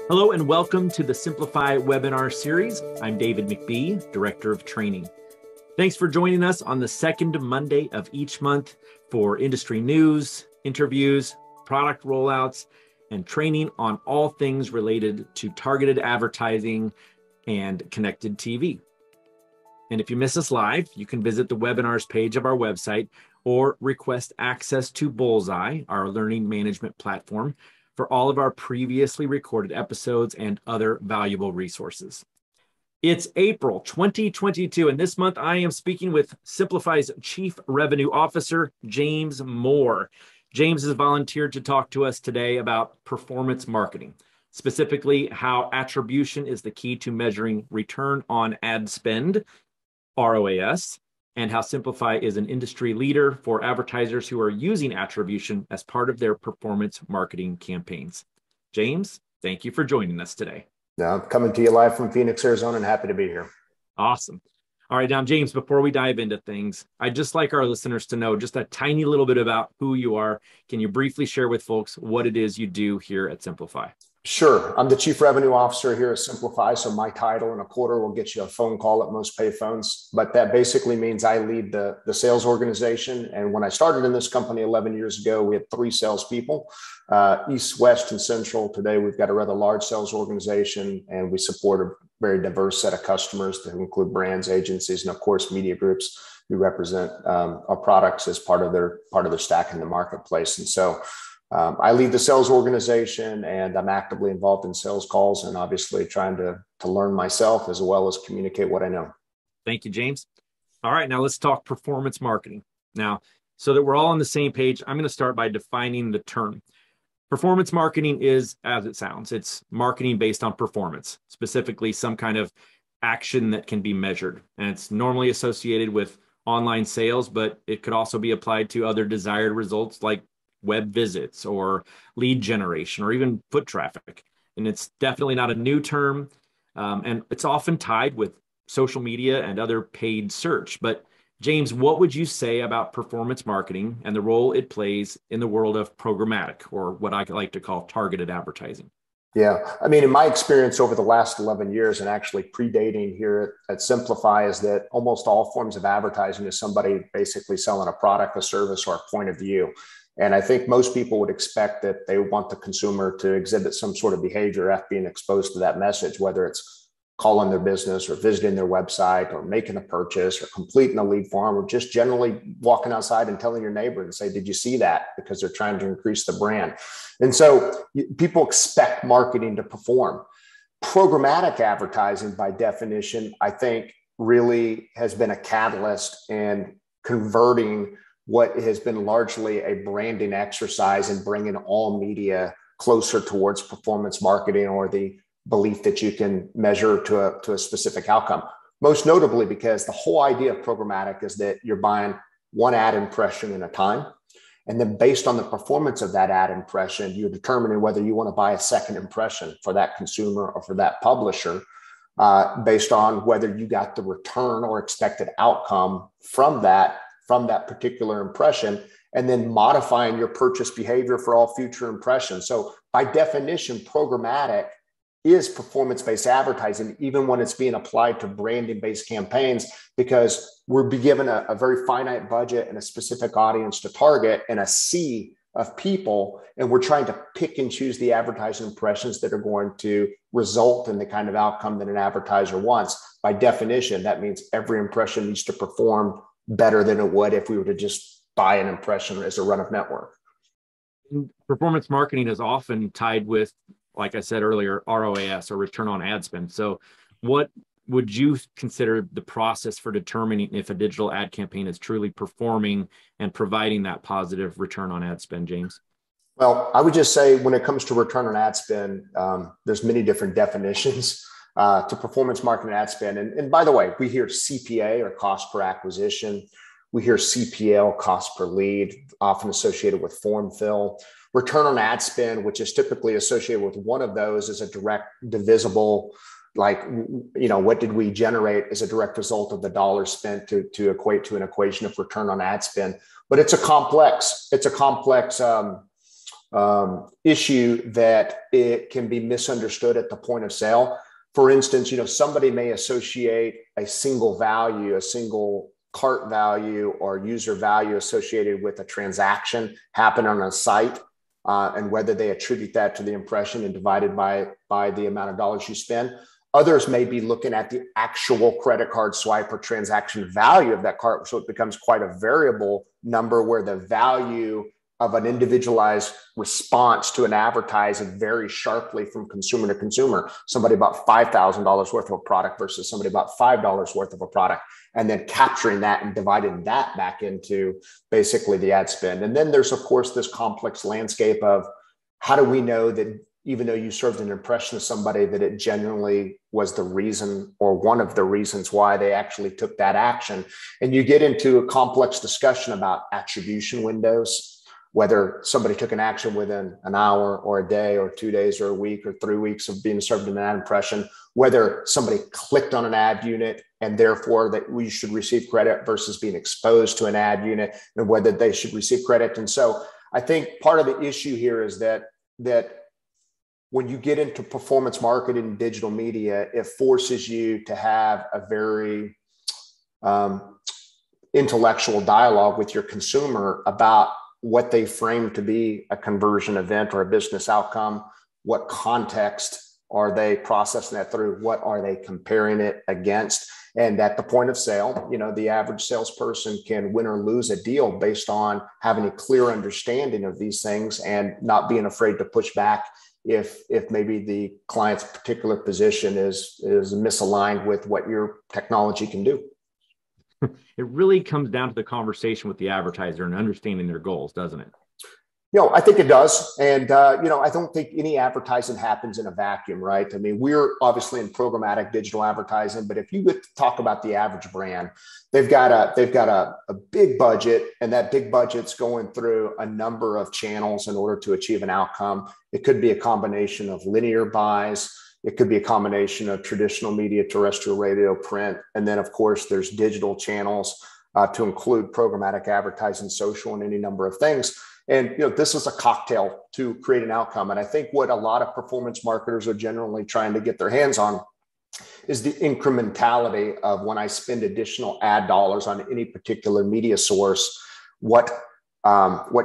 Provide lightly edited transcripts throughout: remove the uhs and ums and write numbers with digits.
Hello and welcome to the Simplify webinar series. I'm David McBee, Director of Training. Thanks for joining us on the second Monday of each month for industry news, interviews, product rollouts, and training on all things related to targeted advertising and connected TV. And if you miss us live, you can visit the webinars page of our website or request access to Bullseye, our learning management platform, for all of our previously recorded episodes and other valuable resources. It's April 2022, and this month I am speaking with Simplify's Chief Revenue Officer, James Moore. James has volunteered to talk to us today about performance marketing, specifically how attribution is the key to measuring return on ad spend, ROAS, and how Simplify is an industry leader for advertisers who are using attribution as part of their performance marketing campaigns. James, thank you for joining us today. I'm coming to you live from Phoenix, Arizona, and happy to be here. Awesome. All right, now, James, before we dive into things, I'd just like our listeners to know just a tiny little bit about who you are. Can you briefly share with folks what it is you do here at Simplify? Sure. I'm the Chief Revenue Officer here at Simplify, so my title in a quarter will get you a phone call at most pay phones. But that basically means I lead the sales organization. And when I started in this company 11 years ago, we had 3 salespeople, East, West, and Central. Today, we've got a rather large sales organization, and we support a very diverse set of customers to include brands, agencies, and of course, media groups who represent our products as part of their stack in the marketplace. And so I lead the sales organization, and I'm actively involved in sales calls and obviously trying to learn myself as well as communicate what I know. Thank you, James. All right, now let's talk performance marketing. Now, so that we're all on the same page, I'm going to start by defining the term. Performance marketing is, as it sounds, it's marketing based on performance, specifically some kind of action that can be measured. And it's normally associated with online sales, but it could also be applied to other desired results like web visits or lead generation or even foot traffic. And it's definitely not a new term. And it's often tied with social media and other paid search. But James, what would you say about performance marketing and the role it plays in the world of programmatic, or what I like to call targeted advertising? Yeah, I mean, in my experience over the last 11 years and actually predating here at Simplify is that almost all forms of advertising is somebody basically selling a product, a service, or a point of view. And I think most people would expect that they want the consumer to exhibit some sort of behavior after being exposed to that message, whether it's calling their business or visiting their website or making a purchase or completing a lead form or just generally walking outside and telling your neighbor and say, did you see that? Because they're trying to increase the brand. And so people expect marketing to perform. Programmatic advertising, by definition, I think really has been a catalyst in converting what has been largely a branding exercise and bringing all media closer towards performance marketing or the belief that you can measure to a specific outcome. Most notably because the whole idea of programmatic is that you're buying one ad impression at a time. And then based on the performance of that ad impression, you're determining whether you want to buy a second impression for that consumer or for that publisher, based on whether you got the return or expected outcome from that particular impression, and then modifying your purchase behavior for all future impressions. So by definition, programmatic is performance-based advertising, even when it's being applied to branding-based campaigns, because we're given a very finite budget and a specific audience to target and a sea of people, and we're trying to pick and choose the advertising impressions that are going to result in the kind of outcome that an advertiser wants. By definition, that means every impression needs to perform better than it would if we were to just buy an impression as a run of network. Performance marketing is often tied with, like I said earlier, ROAS, or return on ad spend. So what would you consider the process for determining if a digital ad campaign is truly performing and providing that positive return on ad spend, James? Well, I would just say when it comes to return on ad spend, there's many different definitions to performance marketing ad spend. And by the way, we hear CPA, or cost per acquisition. We hear CPL, cost per lead, often associated with form fill. Return on ad spend, which is typically associated with one of those, is a direct divisible, like, what did we generate as a direct result of the dollars spent to equate to an equation of return on ad spend. But it's a complex issue that it can be misunderstood at the point of sale. For instance, somebody may associate a single value, a single cart value or user value associated with a transaction happen on a site, and whether they attribute that to the impression and divided by the amount of dollars you spend. Others may be looking at the actual credit card swipe or transaction value of that cart. So it becomes quite a variable number where the value of an individualized response to an advertising varies sharply from consumer to consumer. Somebody bought $5,000 worth of a product versus somebody bought $5 worth of a product, and then capturing that and dividing that back into basically the ad spend. And then there's, of course, this complex landscape of how do we know that even though you served an impression of somebody, that it genuinely was the reason or one of the reasons why they actually took that action. And you get into a complex discussion about attribution windows, whether somebody took an action within an hour or a day or 2 days or a week or 3 weeks of being served an ad impression, whether somebody clicked on an ad unit and therefore that we should receive credit versus being exposed to an ad unit, and whether they should receive credit. And so I think part of the issue here is that when you get into performance marketing and digital media, it forces you to have a very intellectual dialogue with your consumer about what they frame to be a conversion event or a business outcome. What context are they processing that through? What are they comparing it against? And at the point of sale, the average salesperson can win or lose a deal based on having a clear understanding of these things and not being afraid to push back if maybe the client's particular position is misaligned with what your technology can do. It really comes down to the conversation with the advertiser and understanding their goals, doesn't it? I think it does. And, I don't think any advertising happens in a vacuum, right? I mean, we're obviously in programmatic digital advertising, but if you get to talk about the average brand, they've got a big budget, and that big budget's going through a number of channels in order to achieve an outcome. It could be a combination of linear buys. It could be a combination of traditional media, terrestrial radio, print. And then, of course, there's digital channels to include programmatic advertising, social, and any number of things. And this is a cocktail to create an outcome. And I think what a lot of performance marketers are generally trying to get their hands on is the incrementality of when I spend additional ad dollars on any particular media source, what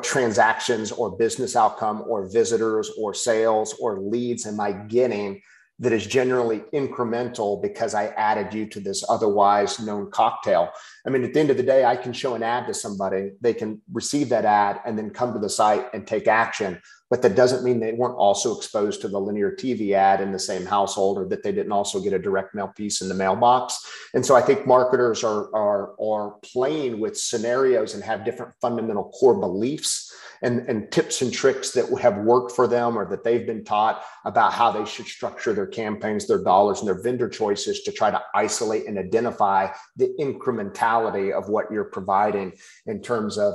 transactions or business outcome or visitors or sales or leads am I getting that is generally incremental because I added you to this otherwise known cocktail. I mean, at the end of the day, I can show an ad to somebody, they can receive that ad and then come to the site and take action. But that doesn't mean they weren't also exposed to the linear TV ad in the same household, or that they didn't also get a direct mail piece in the mailbox. And so I think marketers are playing with scenarios and have different fundamental core beliefs and tips and tricks that have worked for them, or that they've been taught about how they should structure their campaigns, their dollars, and their vendor choices to try to isolate and identify the incrementality of what you're providing in terms of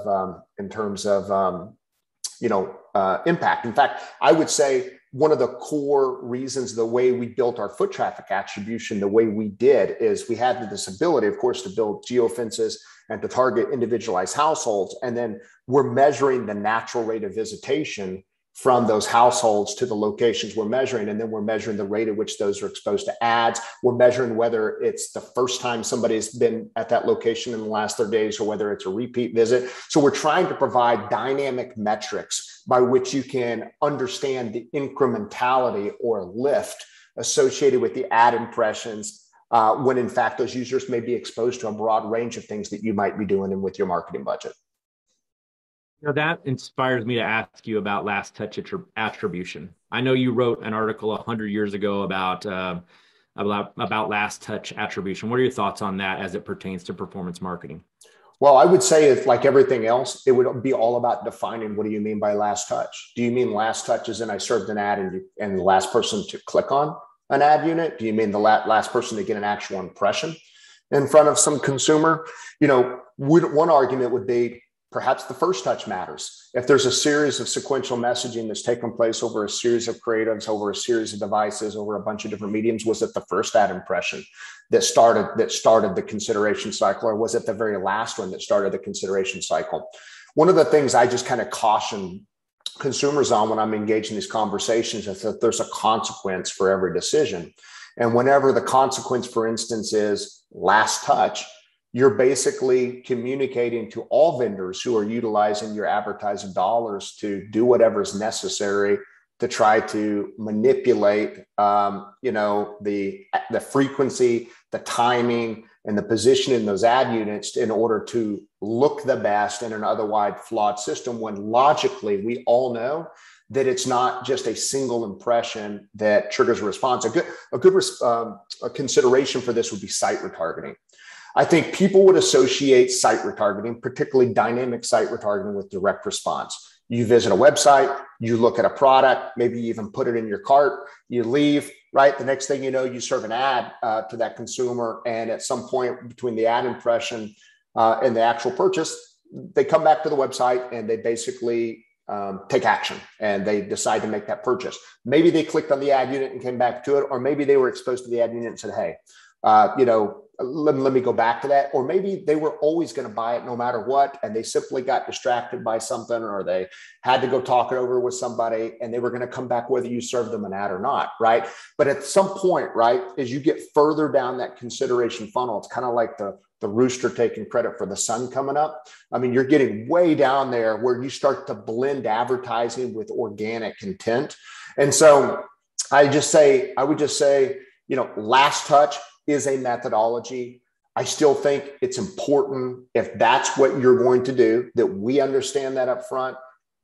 impact. In fact, I would say one of the core reasons the way we built our foot traffic attribution the way we did is we had this ability, of course, to build geofences and to target individualized households. And then we're measuring the natural rate of visitation from those households to the locations we're measuring. And then we're measuring the rate at which those are exposed to ads. We're measuring whether it's the first time somebody's been at that location in the last 30 days or whether it's a repeat visit. So we're trying to provide dynamic metrics by which you can understand the incrementality or lift associated with the ad impressions when in fact those users may be exposed to a broad range of things that you might be doing with your marketing budget. That inspires me to ask you about last touch attribution. I know you wrote an article 100 years ago about last touch attribution. What are your thoughts on that as it pertains to performance marketing? Well, I would say if, like everything else, it would be all about defining what do you mean by last touch? Do you mean last touch as in I served an ad and the last person to click on an ad unit? Do you mean the last person to get an actual impression in front of some consumer? One argument would be perhaps the first touch matters. If there's a series of sequential messaging that's taken place over a series of creatives, over a series of devices, over a bunch of different mediums, was it the first ad impression that started the consideration cycle, or was it the very last one that started the consideration cycle? One of the things I just kind of caution consumers on when I'm engaged in these conversations is that there's a consequence for every decision. And whenever the consequence, for instance, is last touch, you're basically communicating to all vendors who are utilizing your advertising dollars to do whatever is necessary to try to manipulate, the frequency, the timing, and the position in those ad units in order to look the best in an otherwise flawed system, when logically we all know that it's not just a single impression that triggers a response. A good consideration for this would be site retargeting. I think people would associate site retargeting, particularly dynamic site retargeting, with direct response. You visit a website, you look at a product, maybe you even put it in your cart, you leave, right? The next thing you know, you serve an ad to that consumer. And at some point between the ad impression and the actual purchase, they come back to the website and they basically take action and they decide to make that purchase. Maybe they clicked on the ad unit and came back to it, or maybe they were exposed to the ad unit and said, hey, let me go back to that. Or maybe they were always going to buy it no matter what, and they simply got distracted by something, or they had to go talk it over with somebody, and they were going to come back whether you served them an ad or not, right? But at some point, right, as you get further down that consideration funnel, it's kind of like the rooster taking credit for the sun coming up. I mean, you're getting way down there where you start to blend advertising with organic intent. And so I would just say, last touch is a methodology. I still think it's important, if that's what you're going to do, that we understand that up front,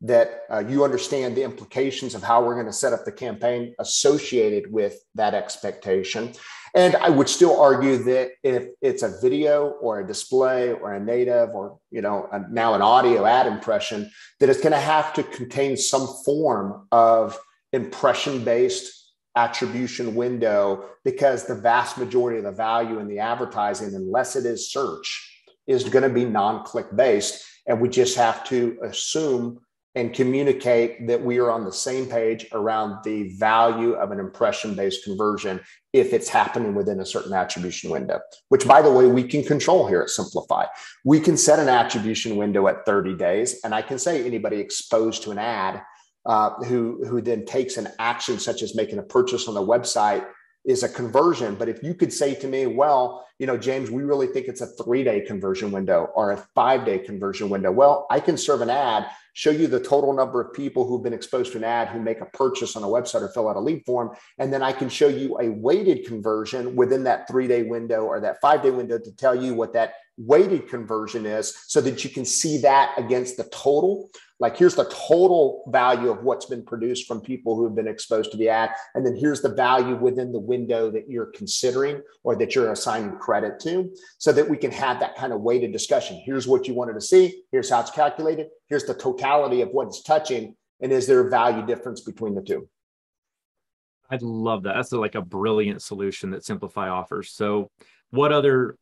that you understand the implications of how we're going to set up the campaign associated with that expectation. And I would still argue that if it's a video or a display or a native or, now an audio ad impression, that it's going to have to contain some form of impression-based attribution window, because the vast majority of the value in the advertising, unless it is search, is going to be non-click based. And we just have to assume and communicate that we are on the same page around the value of an impression-based conversion if it's happening within a certain attribution window, which, by the way, we can control here at Simplify. We can set an attribution window at 30 days, and I can say anybody exposed to an ad who then takes an action such as making a purchase on the website is a conversion. But if you could say to me, well, James, we really think it's a 3-day conversion window or a 5-day conversion window. Well, I can serve an ad, show you the total number of people who've been exposed to an ad who make a purchase on a website or fill out a lead form. And then I can show you a weighted conversion within that 3-day window or that 5-day window to tell you what that weighted conversion is, so that you can see that against the total. Like, here's the total value of what's been produced from people who have been exposed to the ad. And then here's the value within the window that you're considering or that you're assigning credit to, so that we can have that kind of weighted discussion. Here's what you wanted to see. Here's how it's calculated. Here's the totality of what it's touching. And is there a value difference between the two? I love that. That's like a brilliant solution that Simplify offers. So what other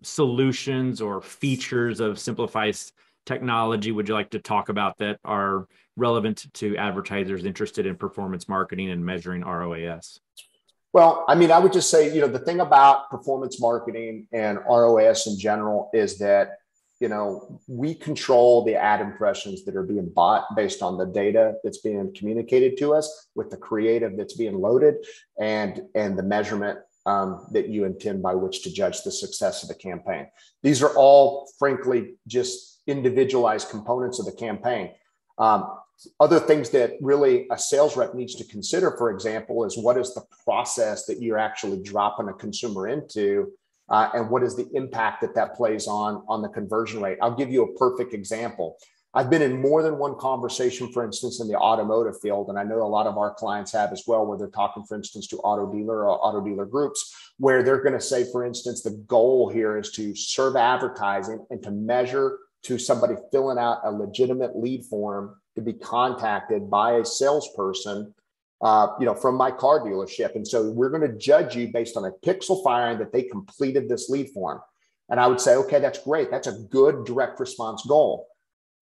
solutions or features of Simplify's technology would you like to talk about that are relevant to advertisers interested in performance marketing and measuring ROAS? Well, I mean, I would just say, the thing about performance marketing and ROAS in general is that, we control the ad impressions that are being bought based on the data that's being communicated to us, with the creative that's being loaded and the measurement that you intend by which to judge the success of the campaign. These are all, frankly, just individualized components of the campaign. Other things that really a sales rep needs to consider, for example, is what is the process that you're actually dropping a consumer into, and what is the impact that plays on the conversion rate. I'll give you a perfect example. I've been in more than one conversation, for instance, in the automotive field, and I know a lot of our clients have as well, where they're talking, for instance, to auto dealer groups, where they're going to say, for instance, the goal here is to serve advertising and to measure to somebody filling out a legitimate lead form to be contacted by a salesperson, from my car dealership. And so we're going to judge you based on a pixel firing that they completed this lead form. And I would say, okay, that's great. That's a good direct response goal.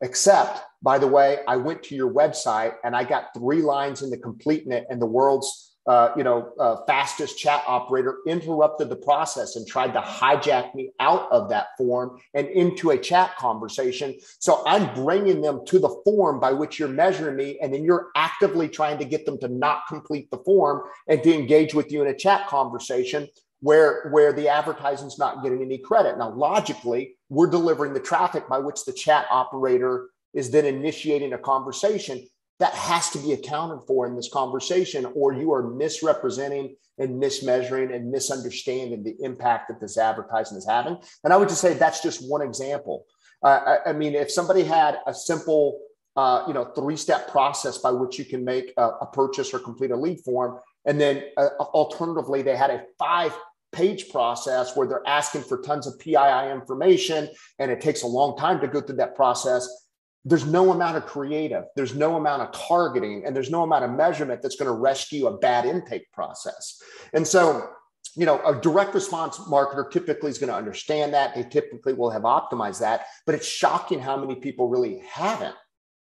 Except, by the way, I went to your website and I got 3 lines into completing it, and the world's fastest chat operator interrupted the process and tried to hijack me out of that form and into a chat conversation. So I'm bringing them to the form by which you're measuring me, and then you're actively trying to get them to not complete the form and to engage with you in a chat conversation where the advertising's not getting any credit. Now, logically, we're delivering the traffic by which the chat operator is then initiating a conversation. That has to be accounted for in this conversation, or you are misrepresenting and mismeasuring and misunderstanding the impact that this advertising is having. And I would just say that's just one example. I mean, if somebody had a simple, three-step process by which you can make a purchase or complete a lead form, and then alternatively, they had a 5-page process where they're asking for tons of PII information, and it takes a long time to go through that process. There's no amount of creative, there's no amount of targeting, and there's no amount of measurement that's going to rescue a bad intake process. And so, a direct response marketer typically is going to understand that. They typically will have optimized that, but it's shocking how many people really haven't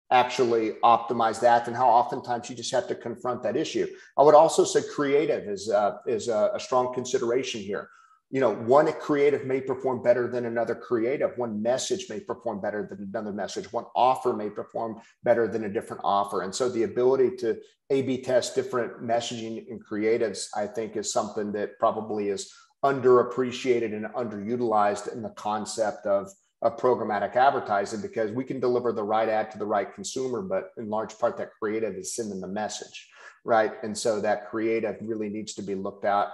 actually optimized that, and how oftentimes you just have to confront that issue. I would also say creative is a strong consideration here. One creative may perform better than another creative. One message may perform better than another message. One offer may perform better than a different offer. And so the ability to A/B test different messaging and creatives, I think, is something that probably is underappreciated and underutilized in the concept of programmatic advertising, because we can deliver the right ad to the right consumer, but in large part that creative is sending the message, right? And so that creative really needs to be looked at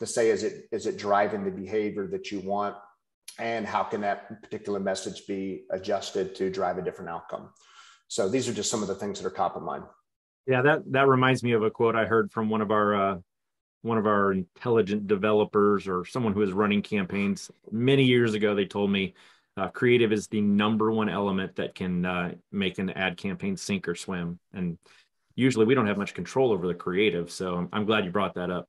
to say, is it driving the behavior that you want? And how can that particular message be adjusted to drive a different outcome? So these are just some of the things that are top of mind. Yeah, that reminds me of a quote I heard from one of our intelligent developers, or someone who is running campaigns many years ago. They told me creative is the number one element that can make an ad campaign sink or swim. And usually we don't have much control over the creative. So I'm glad you brought that up.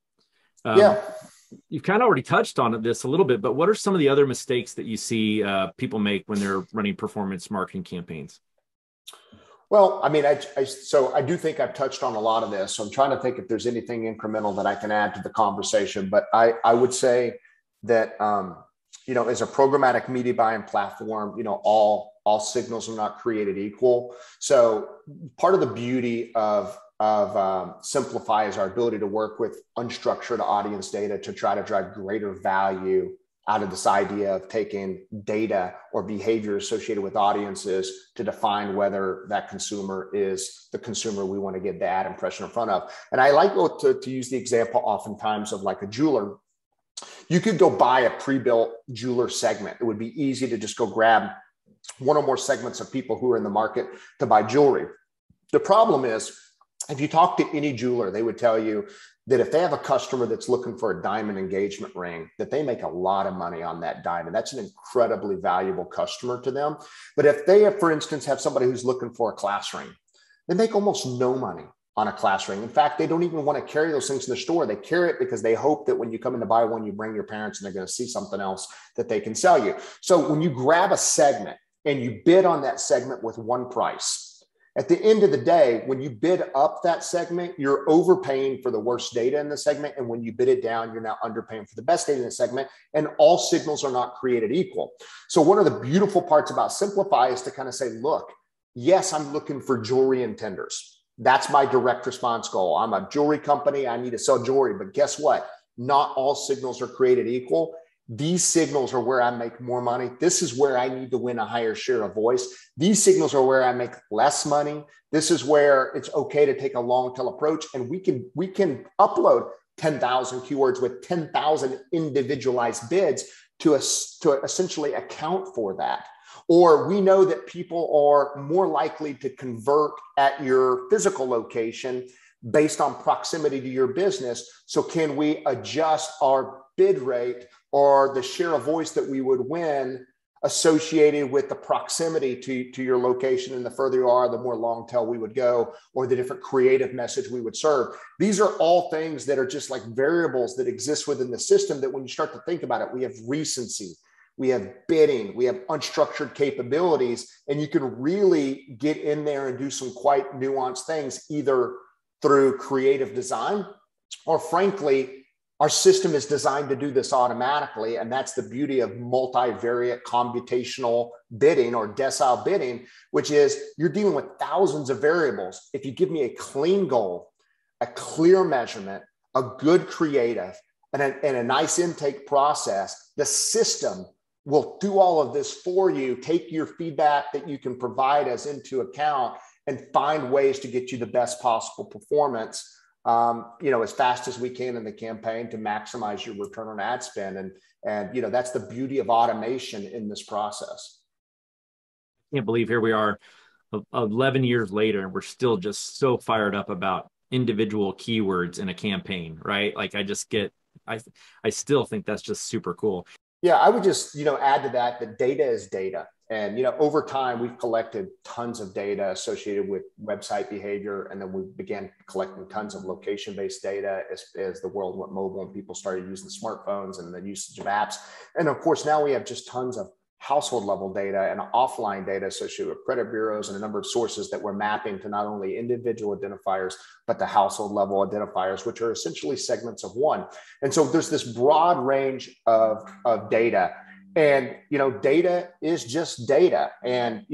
You've kind of already touched on this a little bit, but what are some of the other mistakes that you see people make when they're running performance marketing campaigns? Well, I mean, so I do think I've touched on a lot of this. So I'm trying to think if there's anything incremental that I can add to the conversation. But I would say that, as a programmatic media buying platform, all signals are not created equal. So part of the beauty of Simplify is our ability to work with unstructured audience data to try to drive greater value out of this idea of taking data or behavior associated with audiences to define whether that consumer is the consumer we want to get the ad impression in front of. And I like to use the example oftentimes of like a jeweler. You could go buy a pre-built jeweler segment. It would be easy to just go grab one or more segments of people who are in the market to buy jewelry. The problem is, if you talk to any jeweler, they would tell you that if they have a customer that's looking for a diamond engagement ring, that they make a lot of money on that diamond. That's an incredibly valuable customer to them. But if they, for instance, have somebody who's looking for a class ring, they make almost no money on a class ring. In fact, they don't even want to carry those things in the store. They carry it because they hope that when you come in to buy one, you bring your parents and they're going to see something else that they can sell you. So when you grab a segment and you bid on that segment with one price, at the end of the day, when you bid up that segment, you're overpaying for the worst data in the segment. And when you bid it down, you're now underpaying for the best data in the segment. And all signals are not created equal. So one of the beautiful parts about Simplify is to kind of say, look, yes, I'm looking for jewelry intenders. That's my direct response goal. I'm a jewelry company. I need to sell jewelry. But guess what? Not all signals are created equal. These signals are where I make more money. This is where I need to win a higher share of voice. These signals are where I make less money. This is where it's okay to take a long tail approach. And we can upload 10,000 keywords with 10,000 individualized bids to essentially account for that. Or we know that people are more likely to convert at your physical location based on proximity to your business. So can we adjust our bid rate or the share of voice that we would win associated with the proximity to your location? And the further you are, the more long tail we would go, or the different creative message we would serve. These are all things that are just like variables that exist within the system that when you start to think about it, we have recency, we have bidding, we have unstructured capabilities, and you can really get in there and do some quite nuanced things, either through creative design or frankly, our system is designed to do this automatically. And that's the beauty of multivariate computational bidding or decile bidding, which is you're dealing with thousands of variables. If you give me a clean goal, a clear measurement, a good creative, and a nice intake process, the system will do all of this for you, take your feedback that you can provide us into account, and find ways to get you the best possible performance, as fast as we can in the campaign to maximize your return on ad spend. And that's the beauty of automation in this process. I can't believe here we are 11 years later, and we're still just so fired up about individual keywords in a campaign, right? Like I still think that's just super cool. Yeah, I would just, add to that data is data. And, over time, we've collected tons of data associated with website behavior. And then we began collecting tons of location-based data as the world went mobile and people started using smartphones and the usage of apps. And of course, now we have just tons of household level data and offline data associated with credit bureaus and a number of sources that we're mapping to not only individual identifiers, but the household level identifiers, which are essentially segments of one. And so there's this broad range of data, and, data is just data. And,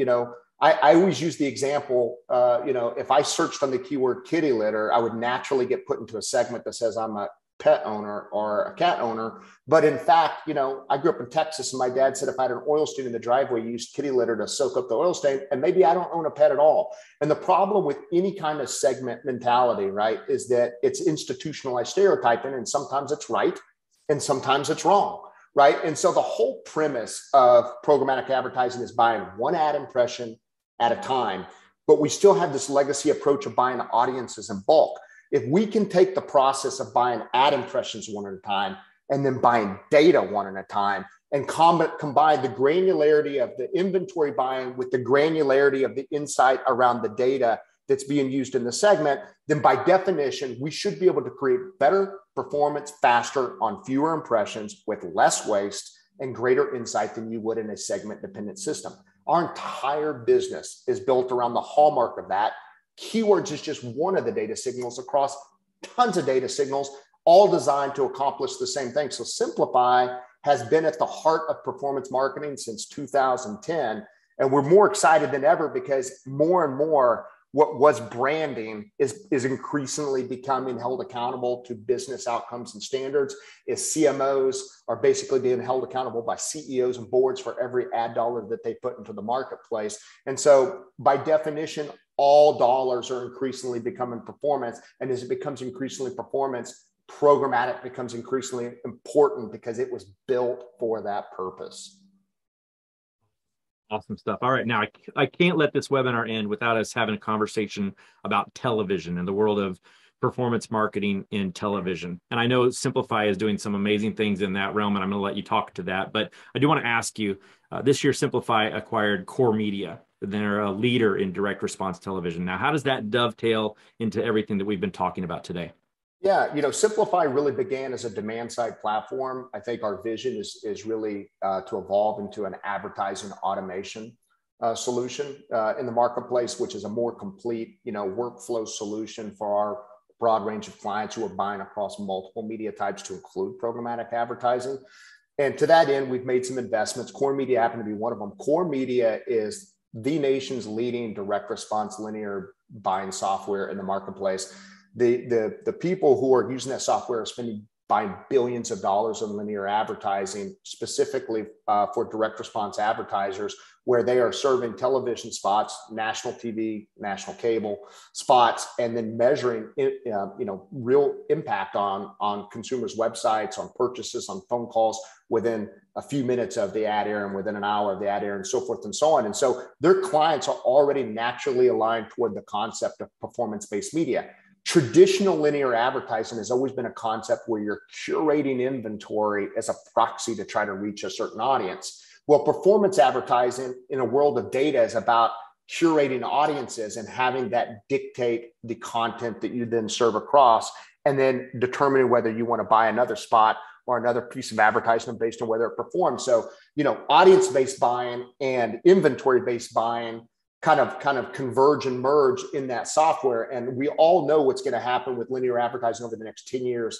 I always use the example, if I searched on the keyword kitty litter, I would naturally get put into a segment that says I'm a pet owner or a cat owner. But in fact, I grew up in Texas, and my dad said if I had an oil stain in the driveway, you used kitty litter to soak up the oil stain, and maybe I don't own a pet at all. And the problem with any kind of segment mentality, right, is that it's institutionalized stereotyping, and sometimes it's right and sometimes it's wrong, right? And so the whole premise of programmatic advertising is buying one ad impression at a time, but we still have this legacy approach of buying audiences in bulk. If we can take the process of buying ad impressions one at a time and then buying data one at a time and combine the granularity of the inventory buying with the granularity of the insight around the data that's being used in the segment, then by definition, we should be able to create better performance faster on fewer impressions with less waste and greater insight than you would in a segment dependent system. Our entire business is built around the hallmark of that. Keywords is just one of the data signals across tons of data signals, all designed to accomplish the same thing. So Simplify has been at the heart of performance marketing since 2010. And we're more excited than ever because more and more what was branding is increasingly becoming held accountable to business outcomes and standards, as CMOs are basically being held accountable by CEOs and boards for every ad dollar that they put into the marketplace. And so by definition, all dollars are increasingly becoming performance. And as it becomes increasingly performance, programmatic becomes increasingly important because it was built for that purpose. Awesome stuff. All right. Now, I can't let this webinar end without us having a conversation about television and the world of performance marketing in television. And I know Simplify is doing some amazing things in that realm, and I'm going to let you talk to that. But I do want to ask you, this year Simplify acquired Core Media. They're a leader in direct response television. Now, how does that dovetail into everything that we've been talking about today? Yeah, Simplify really began as a demand side platform. I think our vision is really to evolve into an advertising automation solution in the marketplace, which is a more complete, workflow solution for our broad range of clients who are buying across multiple media types to include programmatic advertising. And to that end, we've made some investments. Core Media happened to be one of them. Core Media is the nation's leading direct response linear buying software in the marketplace. The people who are using that software are buying billions of dollars in linear advertising, specifically for direct response advertisers, where they are serving television spots, national TV, national cable spots, and then measuring real impact on consumers' websites, on purchases, on phone calls within a few minutes of the ad air and within an hour of the ad air and so forth and so on. And so their clients are already naturally aligned toward the concept of performance-based media. Traditional linear advertising has always been a concept where you're curating inventory as a proxy to try to reach a certain audience. Well, performance advertising in a world of data is about curating audiences and having that dictate the content that you then serve across, and then determining whether you want to buy another spot or another piece of advertisement based on whether it performs. So, audience-based buying and inventory-based buying kind of converge and merge in that software. And we all know what's going to happen with linear advertising over the next 10 years,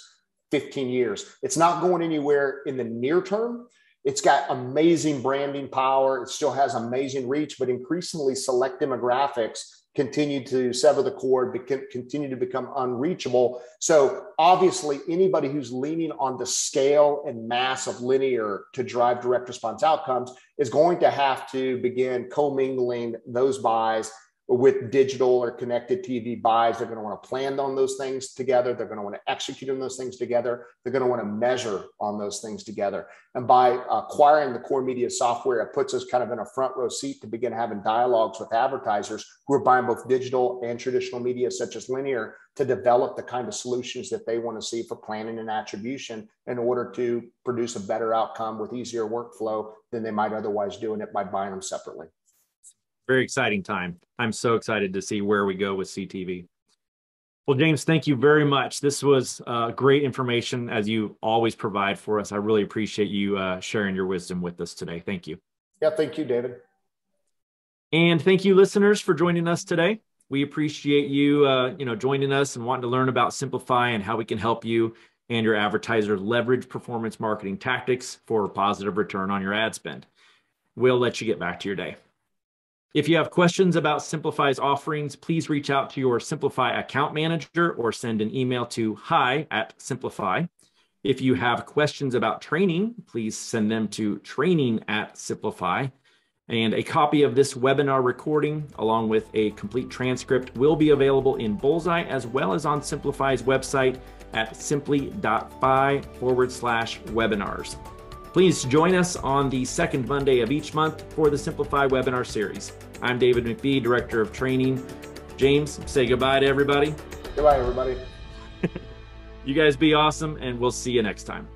15 years. It's not going anywhere in the near term. It's got amazing branding power. It still has amazing reach, but increasingly select demographics continue to sever the cord, continue to become unreachable. So obviously anybody who's leaning on the scale and mass of linear to drive direct response outcomes is going to have to begin commingling those buys with digital or connected TV buys. They're going to want to plan on those things together. They're going to want to execute on those things together. They're going to want to measure on those things together. And by acquiring the Core Media software, it puts us kind of in a front row seat to begin having dialogues with advertisers who are buying both digital and traditional media, such as linear, to develop the kind of solutions that they want to see for planning and attribution in order to produce a better outcome with easier workflow than they might otherwise do it by buying them separately. Very exciting time. I'm so excited to see where we go with CTV. Well, James, thank you very much. This was great information, as you always provide for us. I really appreciate you sharing your wisdom with us today. Thank you. Yeah, thank you, David. And thank you, listeners, for joining us today. We appreciate you, joining us and wanting to learn about Simplify and how we can help you and your advertisers leverage performance marketing tactics for a positive return on your ad spend. We'll let you get back to your day. If you have questions about Simplify's offerings, please reach out to your Simplify account manager or send an email to hi@Simplify. If you have questions about training, please send them to training@Simplify. And a copy of this webinar recording, along with a complete transcript, will be available in Bullseye as well as on Simplify's website at simply.fi/webinars. Please join us on the second Monday of each month for the Simplify webinar series. I'm David McBee, Director of Training. James, say goodbye to everybody. Goodbye, everybody. You guys be awesome, and we'll see you next time.